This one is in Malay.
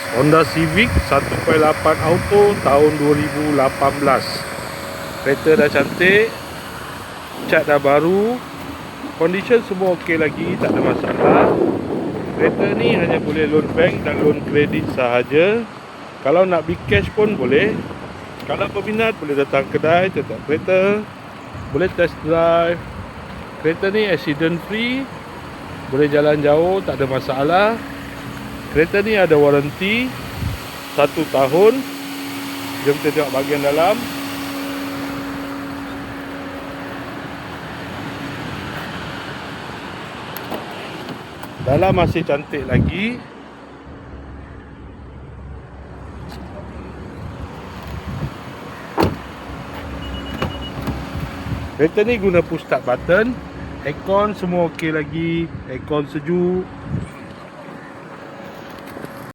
Honda Civic 1.8 auto tahun 2018. Kereta dah cantik, cat dah baru, condition semua okey lagi, tak ada masalah. Kereta ni hanya boleh loan bank dan loan kredit sahaja. Kalau nak big cash pun boleh. Kalau berminat boleh datang kedai tetap kereta, boleh test drive. Kereta ni accident free, boleh jalan jauh, tak ada masalah. Kereta ni ada waranti 1 tahun. Jom kita tengok bahagian dalam. Dalam masih cantik lagi. Kereta ni guna push start button. Aircon semua okey lagi. Aircon sejuk.